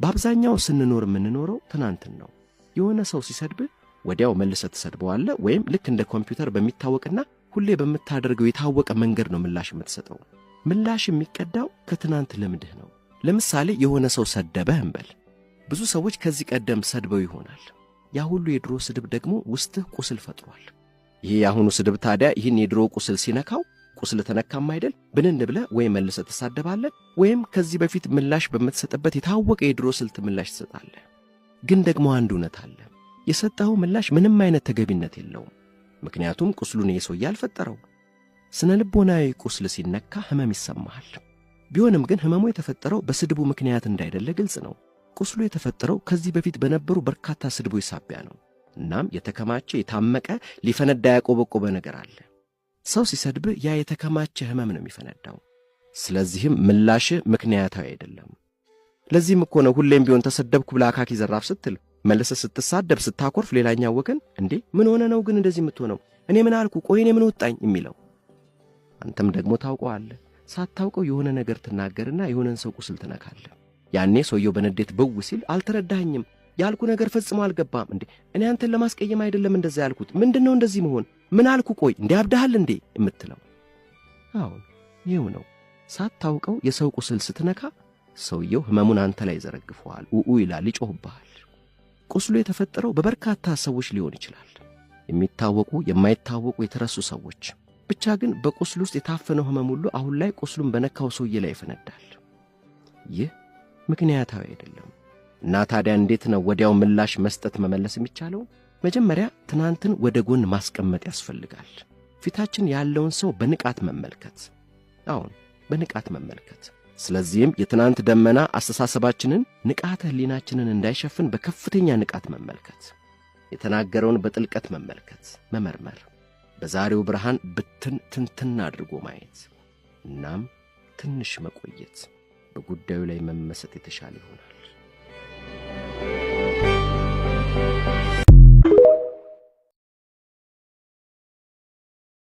በአብዛኛው ስንኖር የምንኖረው ትናንትን ነው። የሆነ ሰው ሲሰድብ ወዲያው መልሰህ ትሰድበዋለህ፣ ወይም ልክ እንደ ኮምፒውተር በሚታወቅና ሁሌ በምታደርገው የታወቀ መንገድ ነው ምላሽ የምትሰጠው። ምላሽ የሚቀዳው ከትናንት ልምድህ ነው። ለምሳሌ የሆነ ሰው ሰደበህ እንበል። ብዙ ሰዎች ከዚህ ቀደም ሰድበው ይሆናል። ያ ሁሉ የድሮ ስድብ ደግሞ ውስጥህ ቁስል ፈጥሯል። ይሄ የአሁኑ ስድብ ታዲያ ይህን የድሮ ቁስል ሲነካው ቁስል ተነካም አይደል ብንን ብለህ ወይ መልሰህ ትሳደባለህ፣ ወይም ከዚህ በፊት ምላሽ በምትሰጥበት የታወቀ የድሮ ስልት ምላሽ ትሰጣለህ። ግን ደግሞ አንድ እውነት አለ። የሰጠኸው ምላሽ ምንም አይነት ተገቢነት የለውም። ምክንያቱም ቁስሉን የሰውዬ አልፈጠረው። ስነ ልቦናዊ ቁስል ሲነካ ህመም ይሰማሃል። ቢሆንም ግን ህመሙ የተፈጠረው በስድቡ ምክንያት እንዳይደለ ግልጽ ነው። ቁስሉ የተፈጠረው ከዚህ በፊት በነበሩ በርካታ ስድቦች ሳቢያ ነው። እናም የተከማቸ የታመቀ ሊፈነዳ ያቆበቆበ ነገር አለ። ሰው ሲሰድብ ያ የተከማቸ ህመም ነው የሚፈነዳው። ስለዚህም ምላሽ ምክንያታዊ አይደለም። ለዚህም እኮ ነው ሁሌም ቢሆን ተሰደብኩ ብላ አካኪ ዘራፍ ስትል መልሰህ ስትሳደብ ስታኮርፍ ሌላኛው ወገን እንዴ ምን ሆነ ነው ግን እንደዚህ የምትሆነው? እኔ ምን አልኩ? ቆይ እኔ ምን ወጣኝ የሚለው። አንተም ደግሞ ታውቀዋለህ። ሳታውቀው የሆነ ነገር ትናገርና የሆነን ሰው ቁስል ትነካለህ። ያኔ ሰውየው በንዴት ብው ሲል አልተረዳኸኝም፣ ያልኩ ነገር ፈጽሞ አልገባም። እንዴ እኔ አንተን ለማስቀየም አይደለም እንደዛ ያልኩት። ምንድነው እንደዚህ መሆን? ምን አልኩ? ቆይ እንዴ አብደሃል እንዴ የምትለው። አሁን ይኸው ነው። ሳታውቀው የሰው ቁስል ስትነካ ሰውየው ህመሙን አንተ ላይ ዘረግፈዋል፣ ይላል፣ ይጮህብሃል። ቁስሉ የተፈጠረው በበርካታ ሰዎች ሊሆን ይችላል። የሚታወቁ የማይታወቁ የተረሱ ሰዎች። ብቻ ግን በቁስሉ ውስጥ የታፈነው ህመም ሁሉ አሁን ላይ ቁስሉን በነካው ሰውዬ ላይ ይፈነዳል። ይህ ምክንያታዊ አይደለም። እና ታዲያ እንዴት ነው ወዲያው ምላሽ መስጠት መመለስ የሚቻለው? መጀመሪያ ትናንትን ወደ ጎን ማስቀመጥ ያስፈልጋል። ፊታችን ያለውን ሰው በንቃት መመልከት። አሁን በንቃት መመልከት። ስለዚህም የትናንት ደመና አስተሳሰባችንን፣ ንቃተ ህሊናችንን እንዳይሸፍን በከፍተኛ ንቃት መመልከት። የተናገረውን በጥልቀት መመልከት፣ መመርመር፣ በዛሬው ብርሃን ትንትን አድርጎ ማየት። እናም ትንሽ መቆየት፣ በጉዳዩ ላይ መመሰጥ የተሻለ ይሆናል።